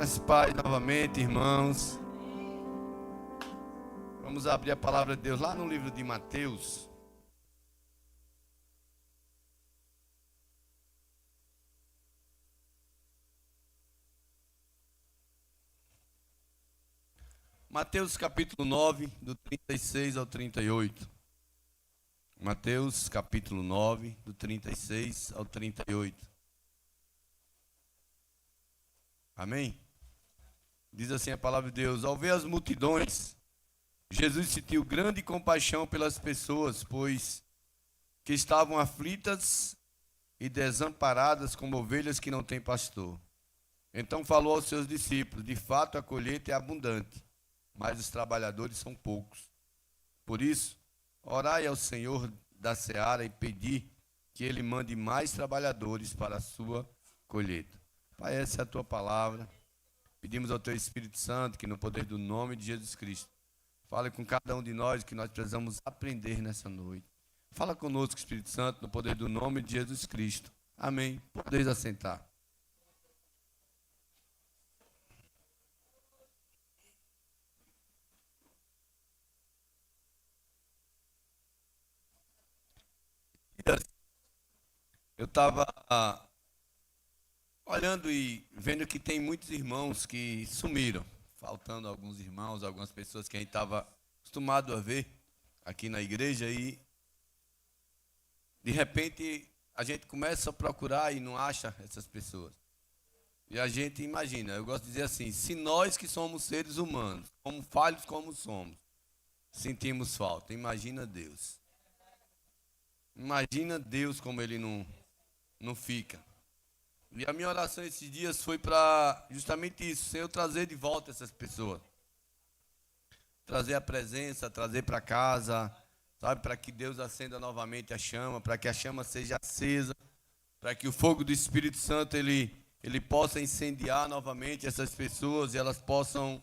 Graças e paz novamente, irmãos. Vamos abrir a palavra de Deus lá no livro de Mateus. Mateus capítulo 9, do 36 ao 38. Mateus capítulo 9, do 36 ao 38. Amém? Diz assim a palavra de Deus: ao ver as multidões, Jesus sentiu grande compaixão pelas pessoas, pois que estavam aflitas e desamparadas como ovelhas que não têm pastor. Então falou aos seus discípulos: de fato a colheita é abundante, mas os trabalhadores são poucos. Por isso, orai ao Senhor da seara e pedi que ele mande mais trabalhadores para a sua colheita. Pai, essa é a tua palavra. Pedimos ao teu Espírito Santo que no poder do nome de Jesus Cristo fale com cada um de nós que nós precisamos aprender nessa noite. Fala conosco, Espírito Santo, no poder do nome de Jesus Cristo. Amém. Podeis assentar. Eu estava olhando e vendo que tem muitos irmãos que sumiram, faltando alguns irmãos, algumas pessoas que a gente estava acostumado a ver aqui na igreja e de repente a gente começa a procurar e não acha essas pessoas. E a gente imagina, eu gosto de dizer assim, se nós que somos seres humanos, como falhos como somos, sentimos falta, imagina Deus. Imagina Deus como ele não fica. E a minha oração esses dias foi para justamente isso, Senhor, trazer de volta essas pessoas. Trazer a presença, trazer para casa, sabe, para que Deus acenda novamente a chama, para que a chama seja acesa, para que o fogo do Espírito Santo ele possa incendiar novamente essas pessoas e elas possam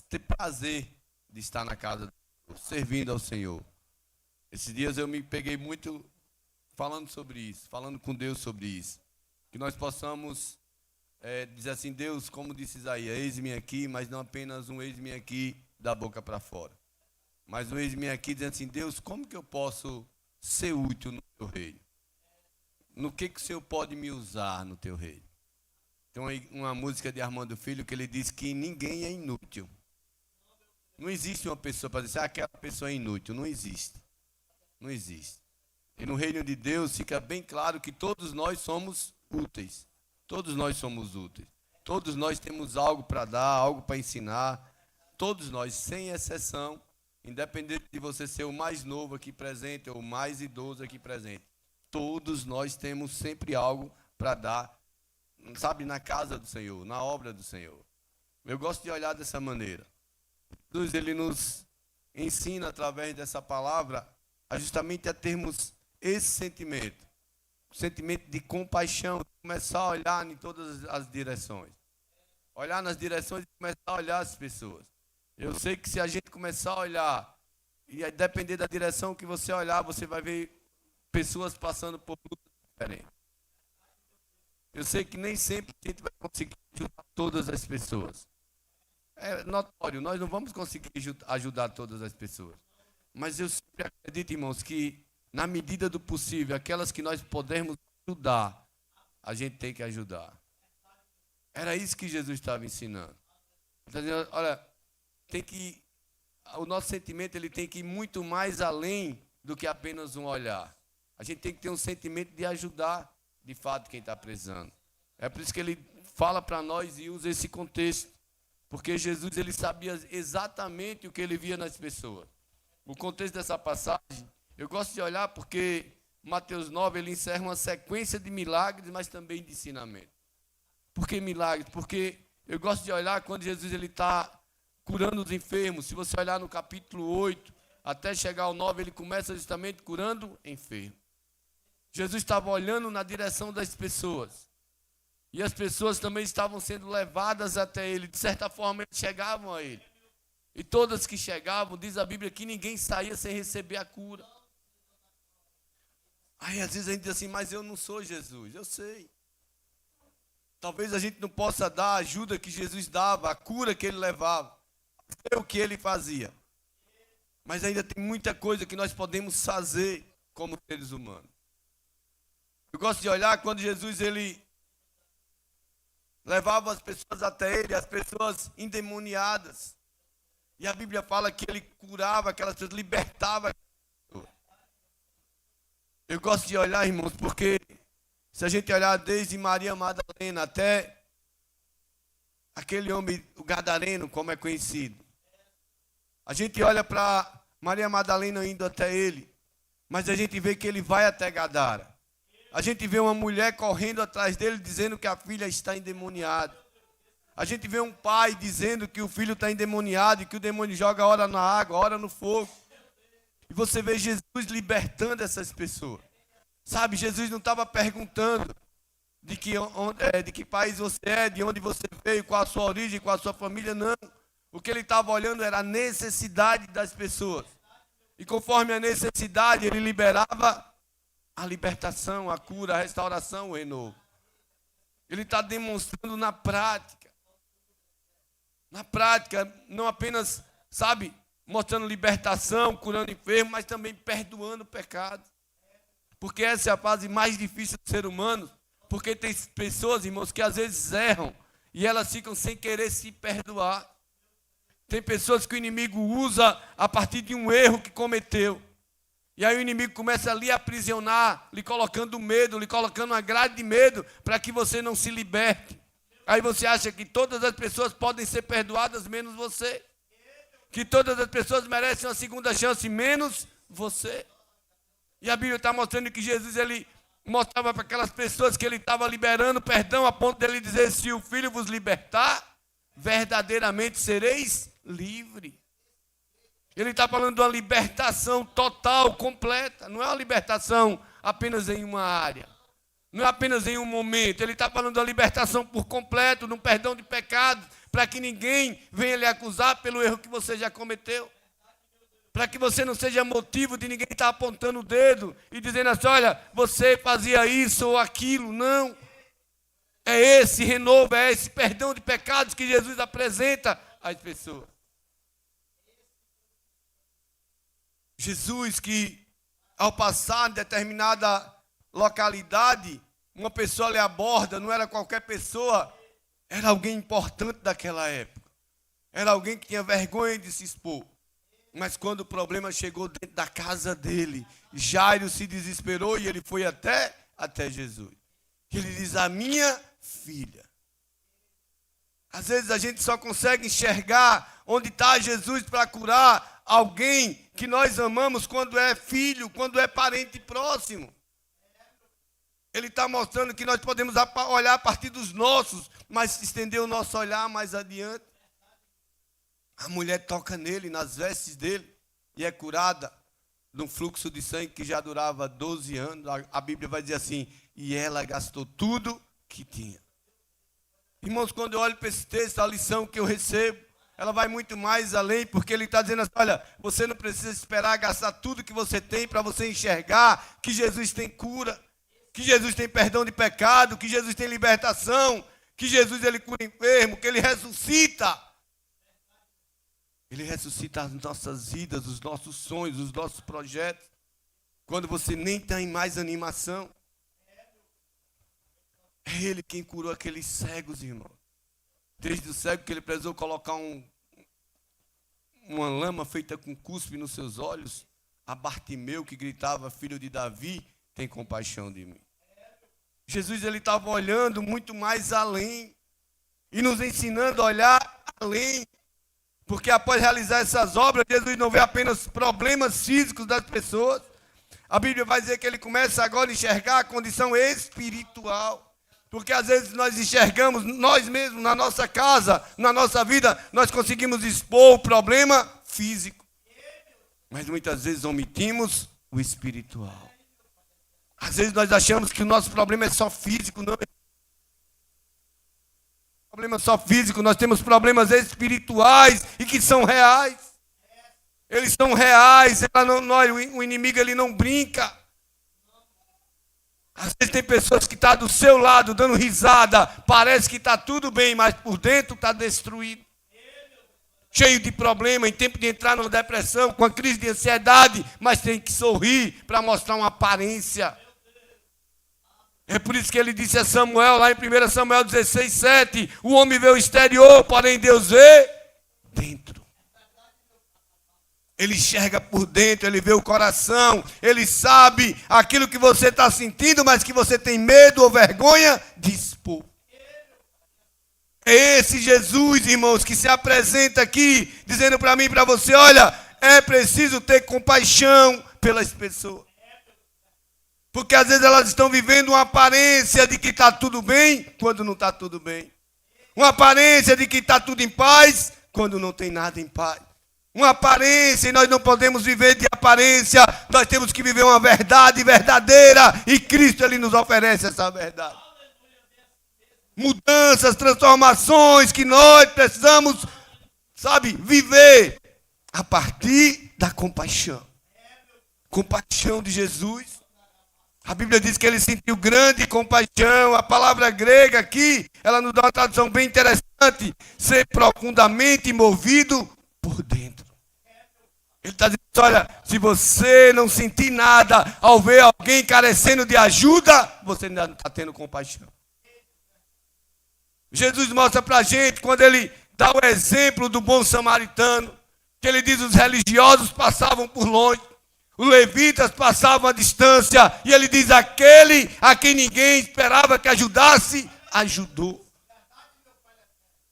ter prazer de estar na casa de Deus, servindo ao Senhor. Esses dias eu me peguei muito falando sobre isso, falando com Deus sobre isso. Que nós possamos dizer assim, Deus, como disse Isaías, eis-me aqui, mas não apenas um eis-me aqui da boca para fora. Mas um eis-me aqui dizendo assim, Deus, como que eu posso ser útil no teu reino? No que o Senhor pode me usar no teu reino? Tem uma música de Armando Filho que ele diz que ninguém é inútil. Não existe uma pessoa para dizer, aquela pessoa é inútil. Não existe. Não existe. E no reino de Deus fica bem claro que todos nós somos úteis. Todos nós somos úteis. Todos nós temos algo para dar, algo para ensinar. Todos nós, sem exceção, independente de você ser o mais novo aqui presente ou o mais idoso aqui presente, todos nós temos sempre algo para dar, sabe, na casa do Senhor, na obra do Senhor. Eu gosto de olhar dessa maneira. Jesus, ele nos ensina através dessa palavra justamente a termos esse sentimento. Sentimento de compaixão, de começar a olhar em todas as direções. Olhar nas direções e começar a olhar as pessoas. Eu sei que se a gente começar a olhar, e depender da direção que você olhar, você vai ver pessoas passando por lutas diferentes. Eu sei que nem sempre a gente vai conseguir ajudar todas as pessoas. É notório, nós não vamos conseguir ajudar todas as pessoas. Mas eu sempre acredito, irmãos, que na medida do possível, aquelas que nós pudermos ajudar, a gente tem que ajudar. Era isso que Jesus estava ensinando. Então, olha, o nosso sentimento ele tem que ir muito mais além do que apenas um olhar. A gente tem que ter um sentimento de ajudar, de fato, quem está precisando. É por isso que ele fala para nós e usa esse contexto. Porque Jesus ele sabia exatamente o que ele via nas pessoas. O contexto dessa passagem, eu gosto de olhar porque Mateus 9 ele encerra uma sequência de milagres, mas também de ensinamento. Por que milagres? Porque eu gosto de olhar quando Jesus ele está curando os enfermos. Se você olhar no capítulo 8, até chegar ao 9, ele começa justamente curando enfermos. Jesus estava olhando na direção das pessoas. E as pessoas também estavam sendo levadas até ele. De certa forma, eles chegavam a ele. E todas que chegavam, diz a Bíblia, que ninguém saía sem receber a cura. Aí às vezes a gente diz assim, mas eu não sou Jesus. Eu sei. Talvez a gente não possa dar a ajuda que Jesus dava, a cura que ele levava, o que ele fazia. Mas ainda tem muita coisa que nós podemos fazer como seres humanos. Eu gosto de olhar quando Jesus ele levava as pessoas até ele, as pessoas endemoniadas. E a Bíblia fala que ele curava aquelas pessoas, libertava aquelas pessoas. Eu gosto de olhar, irmãos, porque se a gente olhar desde Maria Madalena até aquele homem, o Gadareno, como é conhecido. A gente olha para Maria Madalena indo até ele, mas a gente vê que ele vai até Gadara. A gente vê uma mulher correndo atrás dele, dizendo que a filha está endemoniada. A gente vê um pai dizendo que o filho está endemoniado e que o demônio joga ora na água, ora no fogo. E você vê Jesus libertando essas pessoas. Sabe, Jesus não estava perguntando de que país você é, de onde você veio, qual a sua origem, qual a sua família, não. O que ele estava olhando era a necessidade das pessoas. E conforme a necessidade, ele liberava a libertação, a cura, a restauração, o renovo. Ele está demonstrando na prática. Na prática, não apenas, sabe, mostrando libertação, curando enfermo, mas também perdoando o pecado. Porque essa é a fase mais difícil do ser humano. Porque tem pessoas, irmãos, que às vezes erram e elas ficam sem querer se perdoar. Tem pessoas que o inimigo usa a partir de um erro que cometeu. E aí o inimigo começa a lhe aprisionar, lhe colocando medo, lhe colocando uma grade de medo para que você não se liberte. Aí você acha que todas as pessoas podem ser perdoadas, menos você. Que todas as pessoas merecem uma segunda chance, menos você. E a Bíblia está mostrando que Jesus, ele mostrava para aquelas pessoas que ele estava liberando perdão, a ponto dele dizer, se o Filho vos libertar, verdadeiramente sereis livres. Ele está falando de uma libertação total, completa. Não é uma libertação apenas em uma área. Não é apenas em um momento. Ele está falando da libertação por completo, de um perdão de pecados, para que ninguém venha lhe acusar pelo erro que você já cometeu. Para que você não seja motivo de ninguém estar apontando o dedo e dizendo assim, olha, você fazia isso ou aquilo. Não. É esse renovo, é esse perdão de pecados que Jesus apresenta às pessoas. Jesus que, ao passar em determinada localidade, uma pessoa lhe aborda, não era qualquer pessoa, era alguém importante daquela época. Era alguém que tinha vergonha de se expor. Mas quando o problema chegou dentro da casa dele, Jairo se desesperou e ele foi até Jesus. Ele diz, a minha filha. Às vezes a gente só consegue enxergar onde está Jesus para curar alguém que nós amamos quando é filho, quando é parente próximo. Ele está mostrando que nós podemos olhar a partir dos nossos, mas estender o nosso olhar mais adiante. A mulher toca nele, nas vestes dele, e é curada de um fluxo de sangue que já durava 12 anos. A Bíblia vai dizer assim, e ela gastou tudo que tinha. Irmãos, quando eu olho para esse texto, a lição que eu recebo, ela vai muito mais além, porque ele está dizendo assim, olha, você não precisa esperar gastar tudo que você tem para você enxergar que Jesus tem cura, que Jesus tem perdão de pecado, que Jesus tem libertação, que Jesus ele cura enfermo, que ele ressuscita. Ele ressuscita as nossas vidas, os nossos sonhos, os nossos projetos, quando você nem tem mais animação. É ele quem curou aqueles cegos, irmão. Desde o cego que ele precisou colocar uma lama feita com cuspe nos seus olhos, a Bartimeu que gritava, filho de Davi, tem compaixão de mim. Jesus ele estava olhando muito mais além e nos ensinando a olhar além. Porque após realizar essas obras, Jesus não vê apenas problemas físicos das pessoas. A Bíblia vai dizer que ele começa agora a enxergar a condição espiritual. Porque às vezes nós enxergamos, nós mesmos, na nossa casa, na nossa vida, nós conseguimos expor o problema físico. Mas muitas vezes omitimos o espiritual. Às vezes nós achamos que o nosso problema é só físico, não é problema só físico, nós temos problemas espirituais e que são reais. Eles são reais, o inimigo ele não brinca. Às vezes tem pessoas que estão do seu lado dando risada, parece que está tudo bem, mas por dentro está destruído. Cheio de problema, em tempo de entrar numa depressão, com a crise de ansiedade, mas tem que sorrir para mostrar uma aparência. É por isso que ele disse a Samuel, lá em 1 Samuel 16, 7, o homem vê o exterior, porém Deus vê dentro. Ele enxerga por dentro, ele vê o coração, ele sabe aquilo que você está sentindo, mas que você tem medo ou vergonha de expor. É esse Jesus, irmãos, que se apresenta aqui, dizendo para mim e para você, olha, é preciso ter compaixão pelas pessoas. Porque às vezes elas estão vivendo uma aparência de que está tudo bem, quando não está tudo bem. Uma aparência de que está tudo em paz, quando não tem nada em paz. Uma aparência, e nós não podemos viver de aparência, nós temos que viver uma verdade verdadeira, e Cristo, Ele nos oferece essa verdade. Mudanças, transformações que nós precisamos, viver a partir da compaixão. Compaixão de Jesus. A Bíblia diz que ele sentiu grande compaixão. A palavra grega aqui, ela nos dá uma tradução bem interessante. Ser profundamente movido por dentro. Ele está dizendo, olha, se você não sentir nada ao ver alguém carecendo de ajuda, você ainda não está tendo compaixão. Jesus mostra para a gente, quando ele dá o exemplo do bom samaritano, que ele diz, os religiosos passavam por longe, os levitas passavam à distância, e ele diz, aquele a quem ninguém esperava que ajudasse, ajudou.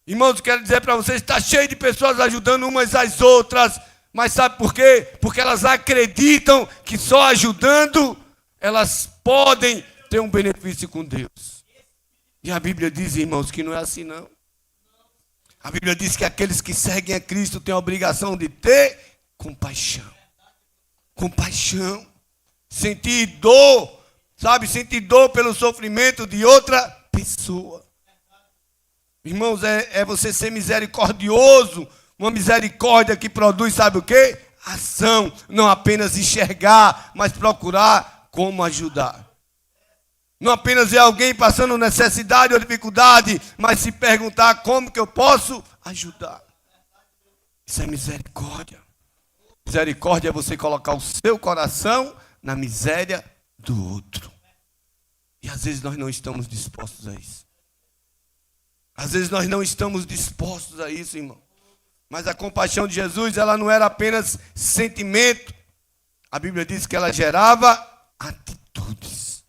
Irmãos, eu quero dizer para vocês, está cheio de pessoas ajudando umas às outras, mas sabe por quê? Porque elas acreditam que só ajudando, elas podem ter um benefício com Deus. E a Bíblia diz, irmãos, que não é assim não. A Bíblia diz que aqueles que seguem a Cristo têm a obrigação de ter compaixão. Compaixão. Sentir dor, sentir dor pelo sofrimento de outra pessoa. Irmãos, é você ser misericordioso. Uma misericórdia que produz, sabe o quê? Ação. Não apenas enxergar, mas procurar como ajudar. Não apenas ver alguém passando necessidade ou dificuldade, mas se perguntar como que eu posso ajudar. Isso é misericórdia. Misericórdia é você colocar o seu coração na miséria do outro. E às vezes nós não estamos dispostos a isso. Às vezes nós não estamos dispostos a isso, irmão. Mas a compaixão de Jesus, ela não era apenas sentimento. A Bíblia diz que ela gerava atitudes.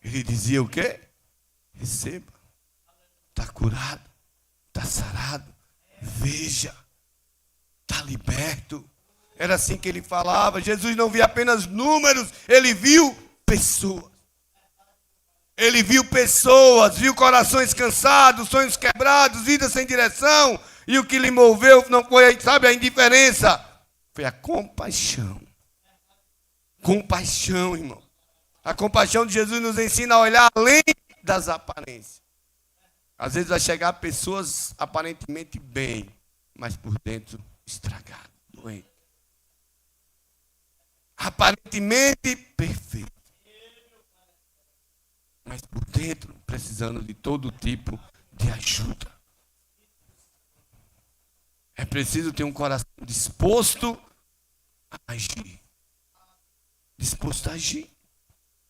Ele dizia o quê? Receba. Está curado. Está sarado. Veja. Está liberto. Era assim que ele falava. Jesus não via apenas números. Ele viu pessoas. Ele viu pessoas. Viu corações cansados, sonhos quebrados, vida sem direção. E o que lhe moveu não foi, a indiferença. Foi a compaixão. Compaixão, irmão. A compaixão de Jesus nos ensina a olhar além das aparências. Às vezes vai chegar pessoas aparentemente bem, mas por dentro estragado, doente. Aparentemente perfeito, mas por dentro precisando de todo tipo de ajuda. É preciso ter um coração disposto a agir. Disposto a agir.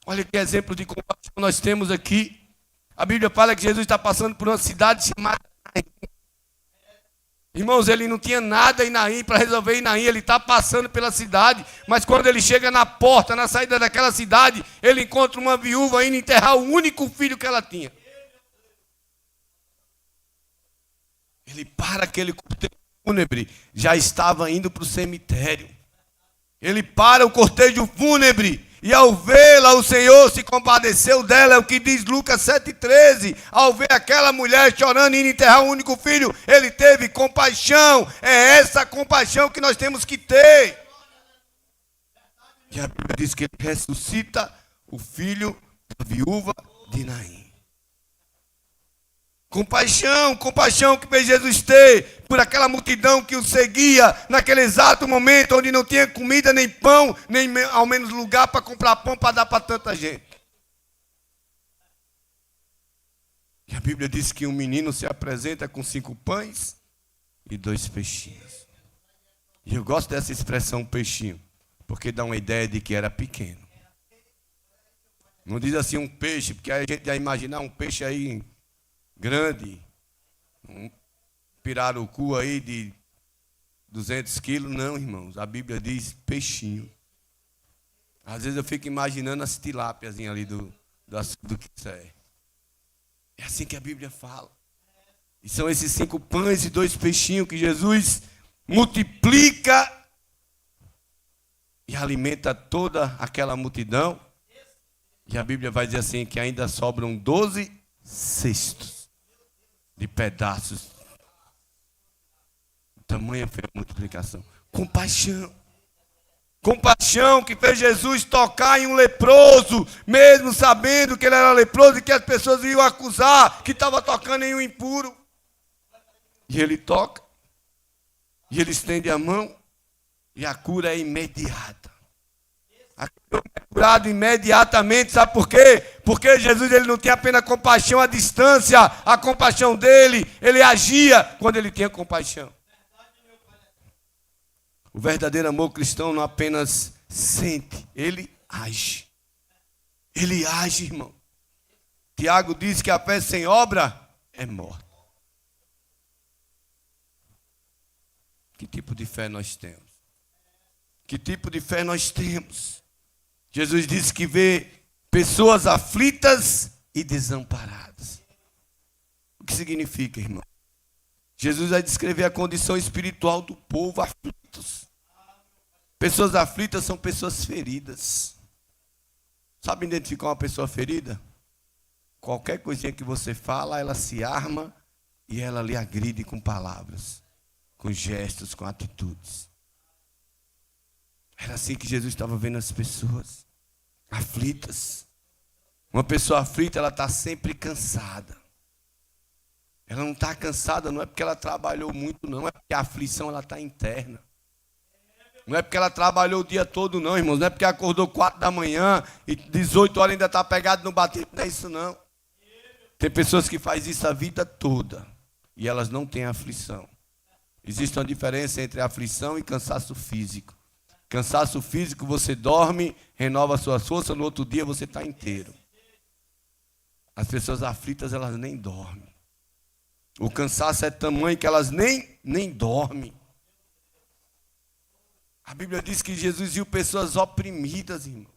Olha que exemplo de compaixão nós temos aqui. A Bíblia fala que Jesus está passando por uma cidade chamada Naim. Irmãos, ele não tinha nada em Naim para resolver em Naim. Ele está passando pela cidade. Mas quando ele chega na porta, na saída daquela cidade, ele encontra uma viúva indo enterrar o único filho que ela tinha. Ele para aquele cortejo fúnebre. Já estava indo para o cemitério. Ele para o cortejo fúnebre. E ao vê-la, o Senhor se compadeceu dela, é o que diz Lucas 7,13. Ao ver aquela mulher chorando e indo enterrar o único filho, ele teve compaixão. É essa compaixão que nós temos que ter. E a Bíblia diz que ele ressuscita o filho da viúva de Naim. Compaixão, compaixão que fez Jesus ter por aquela multidão que o seguia naquele exato momento onde não tinha comida, nem pão, nem ao menos lugar para comprar pão para dar para tanta gente. E a Bíblia diz que um menino se apresenta com 5 pães e 2 peixinhos. E eu gosto dessa expressão peixinho, porque dá uma ideia de que era pequeno. Não diz assim um peixe, porque aí a gente vai imaginar um peixe aí grande, um pirarucu aí de 200 quilos. Não, irmãos, a Bíblia diz peixinho. Às vezes eu fico imaginando as tilápias ali do que isso é. É assim que a Bíblia fala. E são esses 5 pães e 2 peixinhos que Jesus multiplica e alimenta toda aquela multidão. E a Bíblia vai dizer assim que ainda sobram 12 cestos de pedaços. Tamanha foi a multiplicação. Compaixão. Compaixão que fez Jesus tocar em um leproso, mesmo sabendo que ele era leproso e que as pessoas iam acusar que estava tocando em um impuro. E ele toca. E ele estende a mão. E a cura é imediata. É curado imediatamente, sabe por quê? Porque Jesus ele não tinha apenas compaixão à distância, a compaixão dele, ele agia quando ele tinha compaixão. O verdadeiro amor cristão não apenas sente, ele age. Ele age, irmão. Tiago diz que a fé sem obra é morta. Que tipo de fé nós temos? Que tipo de fé nós temos? Jesus disse que vê pessoas aflitas e desamparadas. O que significa, irmão? Jesus vai descrever a condição espiritual do povo aflitos. Pessoas aflitas são pessoas feridas. Sabe identificar uma pessoa ferida? Qualquer coisinha que você fala, ela se arma e ela lhe agride com palavras, com gestos, com atitudes. Era assim que Jesus estava vendo as pessoas aflitas. Uma pessoa aflita, ela está sempre cansada. Ela não está cansada, não é porque ela trabalhou muito, não. É porque a aflição ela está interna. Não é porque ela trabalhou o dia todo, não, irmãos. Não é porque acordou 4 da manhã e 18 horas ainda está pegado no bater. Não é isso, não. Tem pessoas que fazem isso a vida toda e elas não têm aflição. Existe uma diferença entre aflição e cansaço físico. Cansaço físico, você dorme, renova suas forças, no outro dia você está inteiro. As pessoas aflitas, elas nem dormem. O cansaço é tamanho que elas nem dormem. A Bíblia diz que Jesus viu pessoas oprimidas, irmão.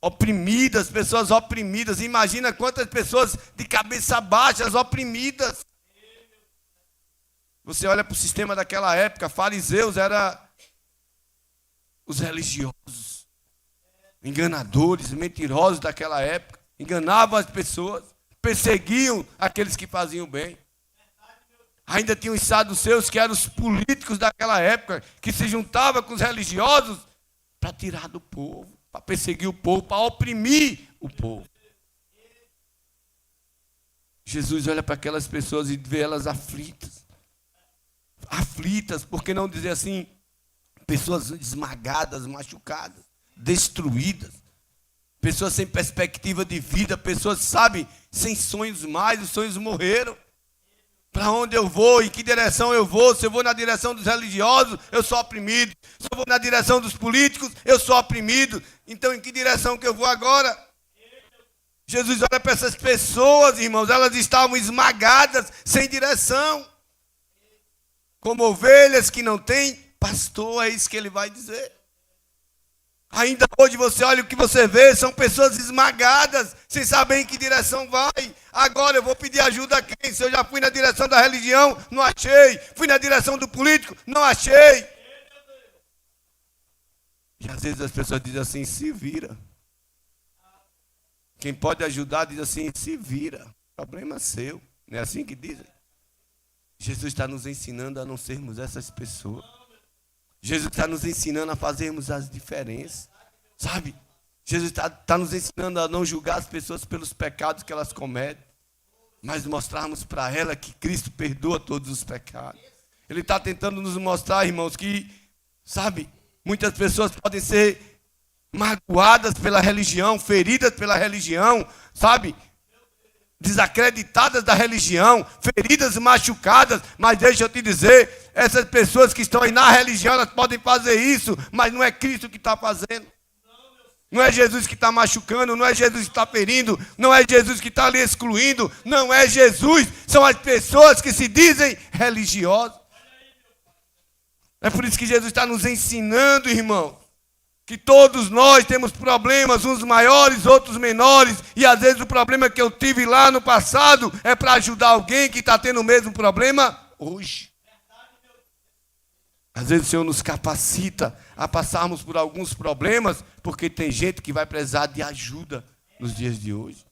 Oprimidas, pessoas oprimidas. Imagina quantas pessoas de cabeça baixa, oprimidas. Você olha para o sistema daquela época, fariseus eram os religiosos, enganadores, mentirosos daquela época, enganavam as pessoas, perseguiam aqueles que faziam bem. Ainda tinham os saduceus, que eram os políticos daquela época, que se juntavam com os religiosos para tirar do povo, para perseguir o povo, para oprimir o povo. Jesus olha para aquelas pessoas e vê elas aflitas. Aflitas, por que não dizer assim? Pessoas esmagadas, machucadas, destruídas. Pessoas sem perspectiva de vida, pessoas, sabe, sem sonhos mais, os sonhos morreram. Para onde eu vou, em que direção eu vou? Se eu vou na direção dos religiosos, eu sou oprimido. Se eu vou na direção dos políticos, eu sou oprimido. Então, em que direção que eu vou agora? Jesus olha para essas pessoas, irmãos, elas estavam esmagadas, sem direção. Como ovelhas que não têm pastor, é isso que ele vai dizer. Ainda hoje você olha o que você vê, são pessoas esmagadas, sem saber em que direção vai. Agora eu vou pedir ajuda a quem? Se eu já fui na direção da religião, não achei. Fui na direção do político, não achei. E às vezes as pessoas dizem assim, se vira. Quem pode ajudar diz assim, se vira. O problema é seu. Não é assim que dizem? Jesus está nos ensinando a não sermos essas pessoas. Jesus está nos ensinando a fazermos as diferenças, sabe? Jesus está nos ensinando a não julgar as pessoas pelos pecados que elas cometem. mas mostrarmos para ela que Cristo perdoa todos os pecados. Ele está tentando nos mostrar, irmãos, que, sabe, muitas pessoas podem ser magoadas pela religião, feridas pela religião, sabe, desacreditadas da religião, feridas, machucadas, mas deixa eu te dizer, essas pessoas que estão aí na religião, elas podem fazer isso, mas não é Cristo que está fazendo. Não é Jesus que está machucando, não é Jesus que está ferindo, não é Jesus que está lhe excluindo, não é Jesus, são as pessoas que se dizem religiosas. É por isso que Jesus está nos ensinando, irmão, que todos nós temos problemas, uns maiores, outros menores, e às vezes o problema que eu tive lá no passado é para ajudar alguém que está tendo o mesmo problema hoje. Às vezes o Senhor nos capacita a passarmos por alguns problemas, porque tem gente que vai precisar de ajuda nos dias de hoje.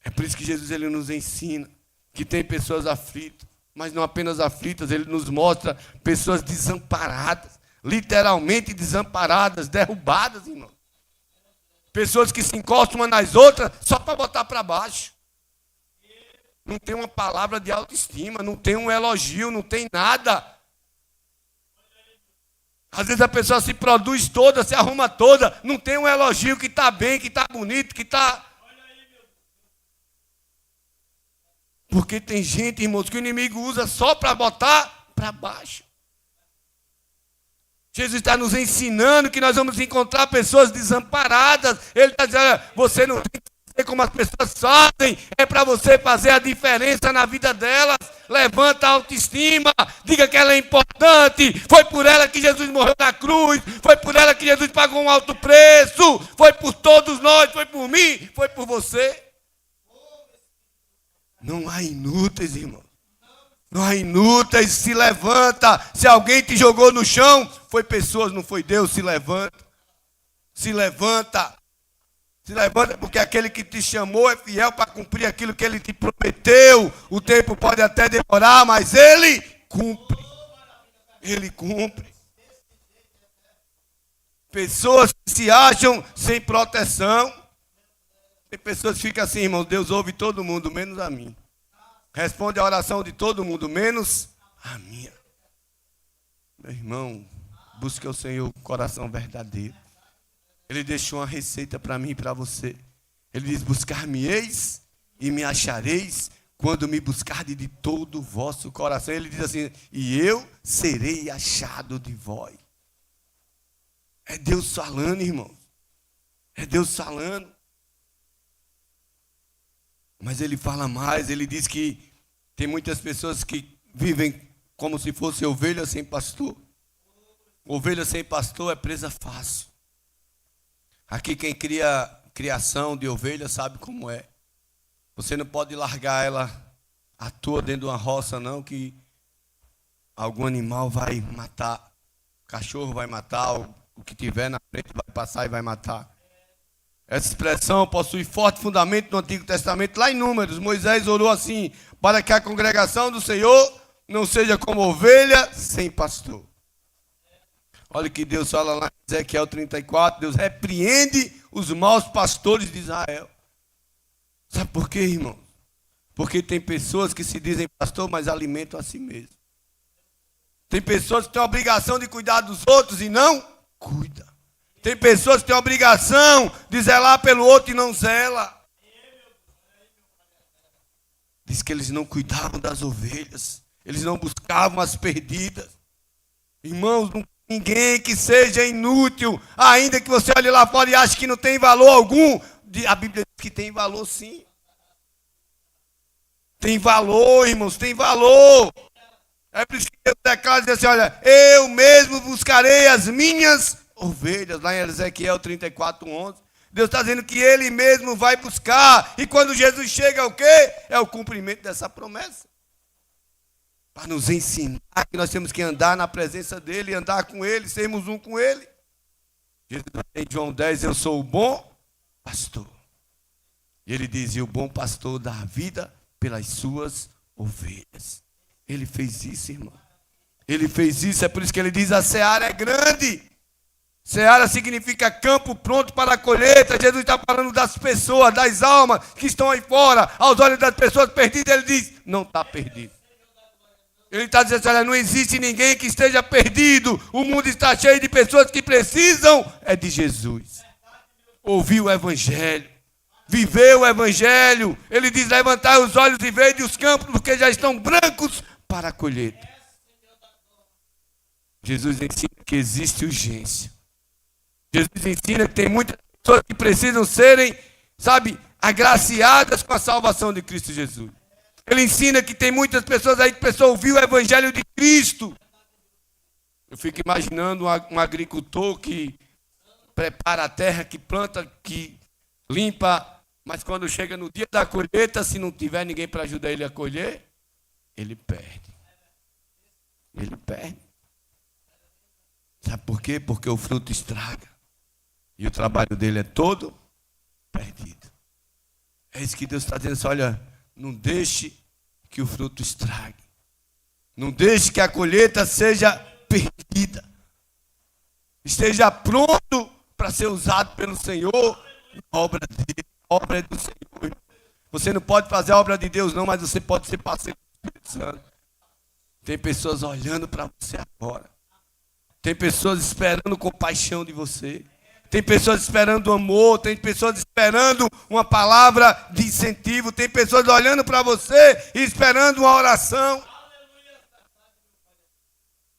É por isso que Jesus ele nos ensina que tem pessoas aflitas, mas não apenas aflitas, ele nos mostra pessoas desamparadas, literalmente desamparadas, derrubadas, irmão. Pessoas que se encostam umas nas outras só para botar para baixo. Não tem uma palavra de autoestima, não tem um elogio, não tem nada. Às vezes a pessoa se produz toda, se arruma toda, não tem um elogio que está bem, que está bonito, que está... Porque tem gente, irmãos, que o inimigo usa só para botar para baixo. Jesus está nos ensinando que nós vamos encontrar pessoas desamparadas. Ele está dizendo, olha, você não tem que fazer como as pessoas fazem, é para você fazer a diferença na vida delas. Levanta a autoestima, diga que ela é importante, foi por ela que Jesus morreu na cruz, foi por ela que Jesus pagou um alto preço, foi por todos nós, foi por mim, foi por você. Não há inúteis, irmão. Não há inúteis, se levanta. Se alguém te jogou no chão, foi pessoas, não foi Deus, se levanta. Se levanta. Se levanta porque aquele que te chamou é fiel para cumprir aquilo que ele te prometeu. O tempo pode até demorar, mas ele cumpre. Ele cumpre. Pessoas que se acham sem proteção. Tem pessoas que ficam assim, irmão, Deus ouve todo mundo, menos a mim. Responde a oração de todo mundo, menos a minha. Meu irmão, busque ao Senhor com coração verdadeiro. Ele deixou uma receita para mim e para você. Ele diz, buscar-me-eis e me achareis quando me buscardes de todo o vosso coração. Ele diz assim, e eu serei achado de vós. É Deus falando, irmão. É Deus falando. Mas ele fala mais, ele diz que tem muitas pessoas que vivem como se fosse ovelha sem pastor. Ovelha sem pastor é presa fácil. Aqui quem cria criação de ovelha sabe como é. Você não pode largar ela à toa dentro de uma roça não, que algum animal vai matar. O cachorro vai matar, o que tiver na frente vai passar e vai matar. Essa expressão possui forte fundamento no Antigo Testamento. Lá em Números, Moisés orou assim, para que a congregação do Senhor não seja como ovelha sem pastor. Olha o que Deus fala lá em Ezequiel 34, Deus repreende os maus pastores de Israel. Sabe por quê, irmão? Porque tem pessoas que se dizem pastor, mas alimentam a si mesmo. Tem pessoas que têm a obrigação de cuidar dos outros e não cuidam. Tem pessoas que têm a obrigação de zelar pelo outro e não zela. Diz que eles não cuidavam das ovelhas. Eles não buscavam as perdidas. Irmãos, ninguém que seja inútil, ainda que você olhe lá fora e ache que não tem valor algum, a Bíblia diz que tem valor sim. Tem valor, irmãos, tem valor. É por isso que Deus declara e diz assim, olha, eu mesmo buscarei as minhas ovelhas, lá em Ezequiel 34, 11. Deus está dizendo que Ele mesmo vai buscar. E quando Jesus chega, é o quê? É o cumprimento dessa promessa. Para nos ensinar que nós temos que andar na presença dEle, andar com Ele, sermos um com Ele. Jesus em João 10, eu sou o bom pastor. E Ele diz, e o bom pastor dá a vida pelas suas ovelhas. Ele fez isso, irmão. Ele fez isso, é por isso que Ele diz, a seara é grande. Seara significa campo pronto para a colheita. Jesus está falando das pessoas, das almas que estão aí fora. Aos olhos das pessoas perdidas, ele diz, não está perdido. Ele está dizendo, olha, não existe ninguém que esteja perdido. O mundo está cheio de pessoas que precisam de Jesus. Ouvir o Evangelho, viver o Evangelho. Ele diz, levantar os olhos e ver os campos, porque já estão brancos para a colheita. Jesus ensina que existe urgência. Jesus ensina que tem muitas pessoas que precisam serem, agraciadas com a salvação de Cristo Jesus. Ele ensina que tem muitas pessoas aí que precisam ouvir o Evangelho de Cristo. Eu fico imaginando um agricultor que prepara a terra, que planta, que limpa, mas quando chega no dia da colheita, se não tiver ninguém para ajudar ele a colher, ele perde. Ele perde. Sabe por quê? Porque o fruto estraga. E o trabalho dele é todo perdido. É isso que Deus está dizendo. Olha, não deixe que o fruto estrague. Não deixe que a colheita seja perdida. Esteja pronto para ser usado pelo Senhor. A obra dele, a obra é do Senhor. Você não pode fazer a obra de Deus não, mas você pode ser parceiro do Espírito Santo. Tem pessoas olhando para você agora. Tem pessoas esperando compaixão de você. Tem pessoas esperando amor. Tem pessoas esperando uma palavra de incentivo. Tem pessoas olhando para você e esperando uma oração.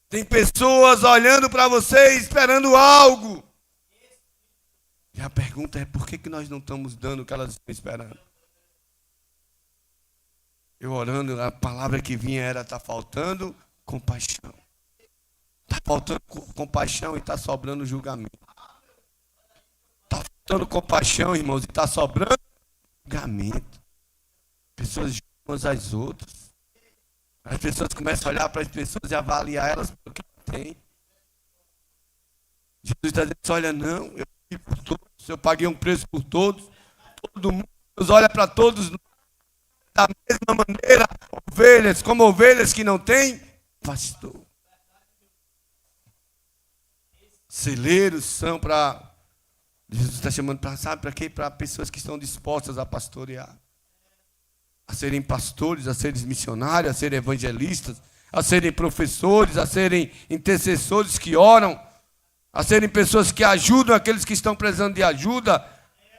Tem pessoas olhando para você e esperando algo. E a pergunta é, por que nós não estamos dando o que elas estão esperando? Eu orando, a palavra que vinha era, está faltando compaixão. Está faltando compaixão e está sobrando julgamento. Está faltando compaixão, irmãos, e está sobrando julgamento. Pessoas julgam umas às outras. As pessoas começam a olhar para as pessoas e avaliar elas pelo que têm. Jesus está dizendo, olha, não, eu fui por todos, eu paguei um preço por todos. Todo mundo, Deus olha para todos da mesma maneira, ovelhas, como ovelhas que não têm pastor. Celeiros são para... Jesus está chamando para, sabe para quê? Para pessoas que estão dispostas a pastorear. A serem pastores, a serem missionários, a serem evangelistas, a serem professores, a serem intercessores que oram, a serem pessoas que ajudam aqueles que estão precisando de ajuda.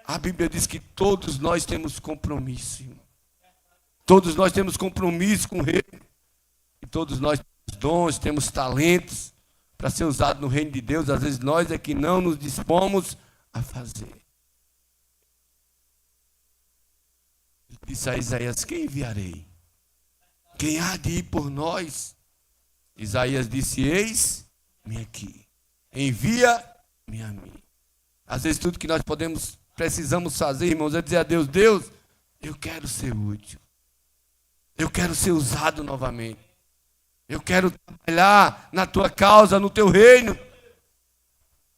A Bíblia diz que todos nós temos compromisso, irmão. Todos nós temos compromisso com o reino. E todos nós temos dons, temos talentos para ser usado no reino de Deus. Às vezes nós é que não nos dispomos a fazer. Ele disse a Isaías, quem enviarei? Quem há de ir por nós? Isaías disse, eis-me aqui. Envia-me a mim. Às vezes tudo que nós precisamos fazer, irmãos, é dizer a Deus, Deus, eu quero ser útil. Eu quero ser usado novamente. Eu quero trabalhar na tua causa, no teu reino.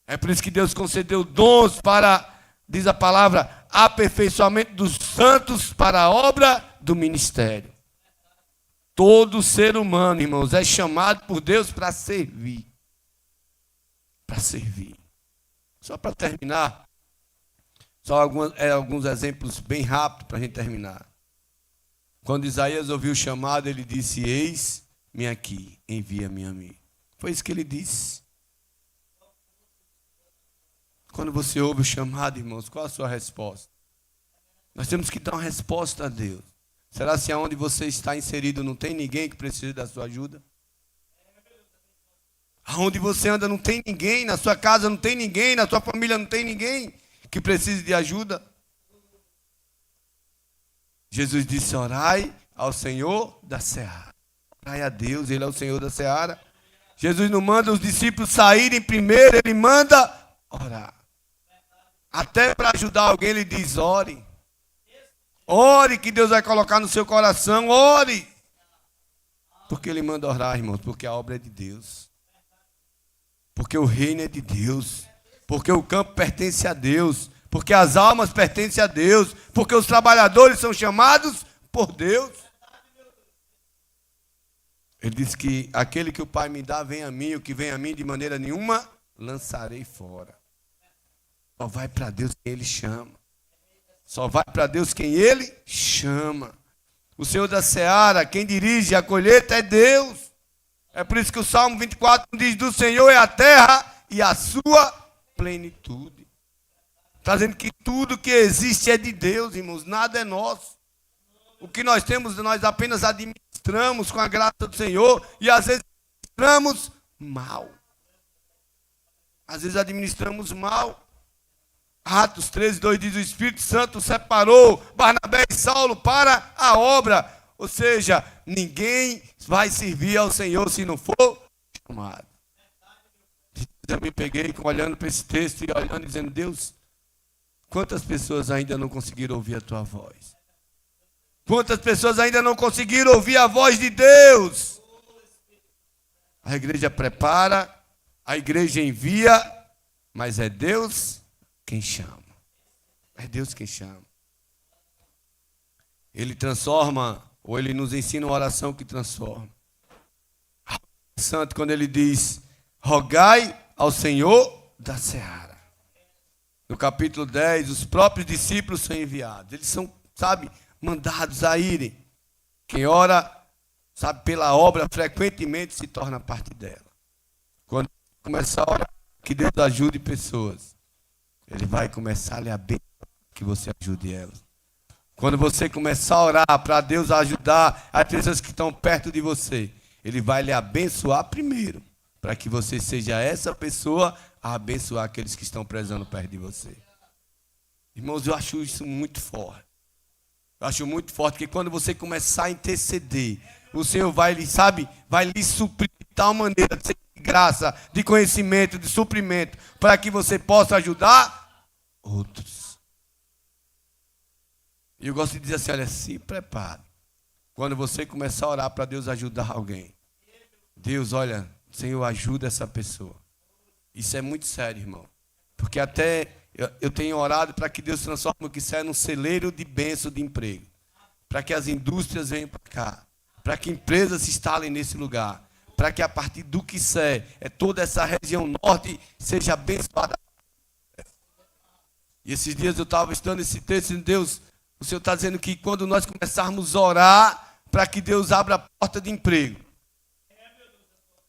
É por isso que Deus concedeu dons para, diz a palavra, aperfeiçoamento dos santos para a obra do ministério. Todo ser humano, irmãos, é chamado por Deus para servir. Para servir. Só para terminar, só alguns exemplos bem rápidos para a gente terminar. Quando Isaías ouviu o chamado, ele disse, eis-me aqui, envia-me a mim. Foi isso que ele disse. Quando você ouve o chamado, irmãos, qual a sua resposta? Nós temos que dar uma resposta a Deus. Será se aonde você está inserido não tem ninguém que precise da sua ajuda? Aonde você anda não tem ninguém, na sua casa não tem ninguém, na sua família não tem ninguém que precise de ajuda? Jesus disse, orai ao Senhor da seara. Orai a Deus, Ele é o Senhor da seara. Jesus não manda os discípulos saírem primeiro, Ele manda orar. Até para ajudar alguém, Ele diz, ore. Ore que Deus vai colocar no seu coração, ore. Porque Ele manda orar, irmãos, porque a obra é de Deus. Porque o reino é de Deus. Porque o campo pertence a Deus. Porque as almas pertencem a Deus. Porque os trabalhadores são chamados por Deus. Ele diz que aquele que o Pai me dá, vem a mim. O que vem a mim, de maneira nenhuma, lançarei fora. Só vai para Deus quem Ele chama. Só vai para Deus quem Ele chama. O Senhor da seara, quem dirige a colheita é Deus. É por isso que o Salmo 24 diz: do Senhor é a terra e a sua plenitude. Está dizendo que tudo que existe é de Deus, irmãos, nada é nosso. O que nós temos, nós apenas administramos com a graça do Senhor e às vezes administramos mal. Às vezes administramos mal. Atos 13:2 diz: o Espírito Santo separou Barnabé e Saulo para a obra. Ou seja, ninguém vai servir ao Senhor se não for chamado. Eu me peguei olhando para esse texto e olhando e dizendo: Deus, quantas pessoas ainda não conseguiram ouvir a tua voz? Quantas pessoas ainda não conseguiram ouvir a voz de Deus? A igreja prepara, a igreja envia, mas é Deus quem chama. É Deus quem chama. Ele transforma, ou ele nos ensina uma oração que transforma. Santo, quando ele diz: rogai ao Senhor da seara. No capítulo 10, os próprios discípulos são enviados. Eles são, mandados a irem. Quem ora, pela obra, frequentemente se torna parte dela. Quando começar a orar, que Deus ajude pessoas, Ele vai começar a lhe abençoar, que você ajude elas. Quando você começar a orar para Deus ajudar as pessoas que estão perto de você, Ele vai lhe abençoar primeiro, para que você seja essa pessoa a abençoar aqueles que estão prezando perto de você. Irmãos, eu acho isso muito forte. Eu acho muito forte que quando você começar a interceder, o Senhor vai lhe suprir de tal maneira de graça, de conhecimento, de suprimento, para que você possa ajudar outros. E eu gosto de dizer assim, olha, se prepare. Quando você começar a orar para Deus ajudar alguém, Deus, olha, Senhor, ajuda essa pessoa. Isso é muito sério, irmão. Porque até eu tenho orado para que Deus transforme o que serve num celeiro de bênção de emprego. Para que as indústrias venham para cá. Para que empresas se instalem nesse lugar. Para que a partir do que serve, toda essa região norte seja abençoada. E esses dias eu estava estudando esse texto e Deus, o Senhor está dizendo que quando nós começarmos a orar para que Deus abra a porta de emprego.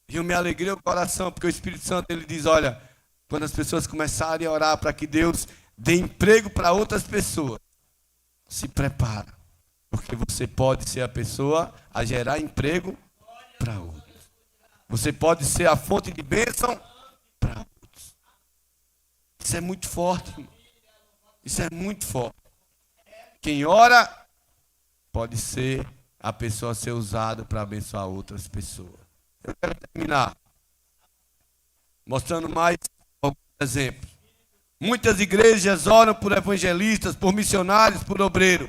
E eu me alegrei o coração, porque o Espírito Santo, ele diz, olha, quando as pessoas começarem a orar para que Deus dê emprego para outras pessoas, se prepara, porque você pode ser a pessoa a gerar emprego para outros. Você pode ser a fonte de bênção para outros. Isso é muito forte, irmão. Isso é muito forte. Quem ora pode ser a pessoa a ser usada para abençoar outras pessoas. Eu quero terminar mostrando mais alguns exemplos. Muitas igrejas oram por evangelistas, por missionários, por obreiros.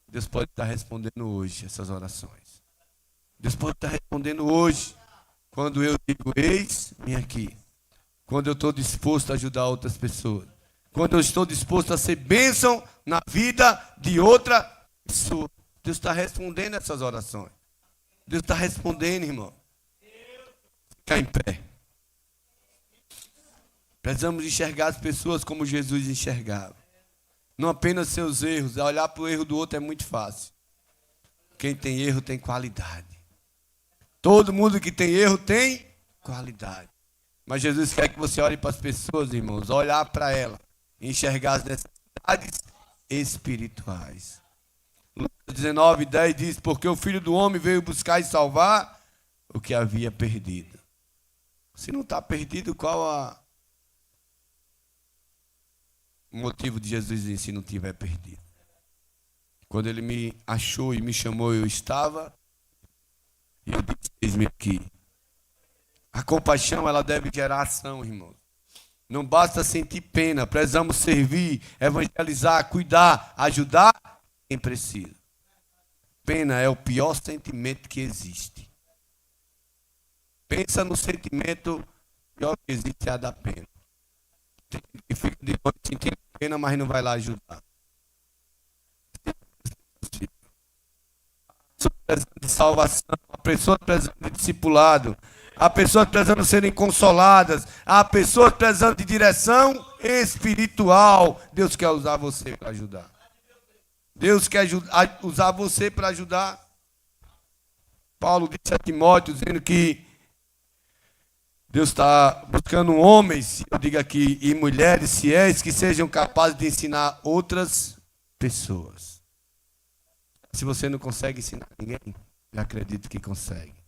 Deus pode estar respondendo hoje essas orações. Deus pode estar respondendo hoje, quando eu digo, eis-me aqui. Quando eu estou disposto a ajudar outras pessoas. Quando eu estou disposto a ser bênção na vida de outra pessoa. Deus está respondendo essas orações. Deus está respondendo, irmão. Fica em pé. Precisamos enxergar as pessoas como Jesus enxergava. Não apenas seus erros. Olhar para o erro do outro é muito fácil. Quem tem erro tem qualidade. Todo mundo que tem erro tem qualidade. Mas Jesus quer que você olhe para as pessoas, irmãos. Olhar para elas. Enxergar as necessidades espirituais. Lucas 19:10 diz, porque o Filho do Homem veio buscar e salvar o que havia perdido. Se não está perdido, qual o motivo de Jesus dizer se não tiver perdido? Quando ele me achou e me chamou, eu estava, e eu disse, eis-me aqui. A compaixão, ela deve gerar ação, irmãos. Não basta sentir pena, precisamos servir, evangelizar, cuidar, ajudar quem precisa. Pena é o pior sentimento que existe. Pensa no sentimento pior que existe, é a da pena. Tem gente que fica de noite sentindo pena, mas não vai lá ajudar. A pessoa precisando de salvação, a pessoa precisando de discipulado, há pessoas precisando serem consoladas, há pessoas precisando de direção espiritual. Deus quer usar você para ajudar. Deus quer usar você para ajudar. Paulo disse a Timóteo, dizendo que Deus está buscando homens, eu digo aqui, e mulheres fiéis que sejam capazes de ensinar outras pessoas. Se você não consegue ensinar ninguém, eu acredito que consegue.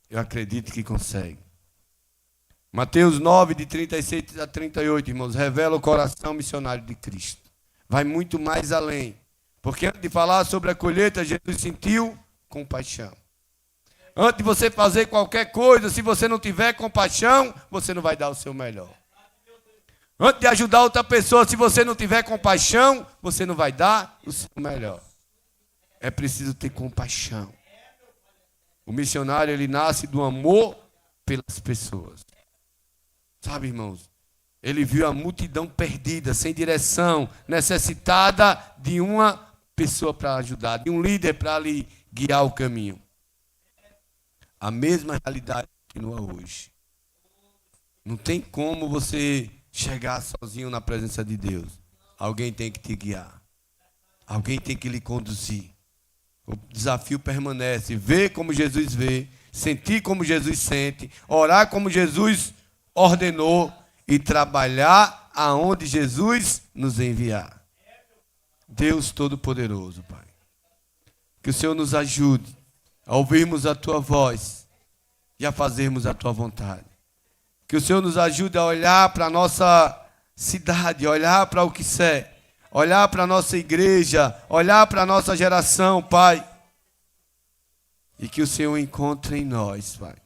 Eu acredito que consegue. Mateus 9, de 36 a 38, irmãos, revela o coração missionário de Cristo. Vai muito mais além. Porque antes de falar sobre a colheita, Jesus sentiu compaixão. Antes de você fazer qualquer coisa, se você não tiver compaixão, você não vai dar o seu melhor. Antes de ajudar outra pessoa, se você não tiver compaixão, você não vai dar o seu melhor. É preciso ter compaixão. O missionário, ele nasce do amor pelas pessoas. Sabe, irmãos? Ele viu a multidão perdida, sem direção, necessitada de uma pessoa para ajudar, de um líder para lhe guiar o caminho. A mesma realidade continua hoje. Não tem como você chegar sozinho na presença de Deus. Alguém tem que te guiar. Alguém tem que lhe conduzir. O desafio permanece. Ver como Jesus vê, sentir como Jesus sente, orar como Jesus ordenou e trabalhar aonde Jesus nos enviar. Deus Todo-Poderoso, Pai. Que o Senhor nos ajude a ouvirmos a Tua voz e a fazermos a Tua vontade. Que o Senhor nos ajude a olhar para a nossa cidade, olhar para o que é, olhar para a nossa igreja, olhar para a nossa geração, Pai. E que o Senhor encontre em nós, Pai,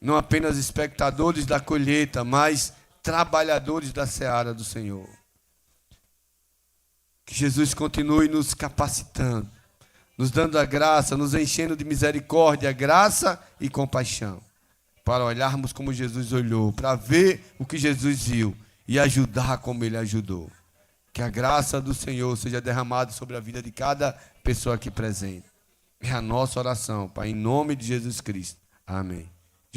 não apenas espectadores da colheita, mas trabalhadores da seara do Senhor. Que Jesus continue nos capacitando, nos dando a graça, nos enchendo de misericórdia, graça e compaixão, para olharmos como Jesus olhou, para ver o que Jesus viu e ajudar como Ele ajudou. Que a graça do Senhor seja derramada sobre a vida de cada pessoa aqui presente. É a nossa oração, Pai, em nome de Jesus Cristo. Amém.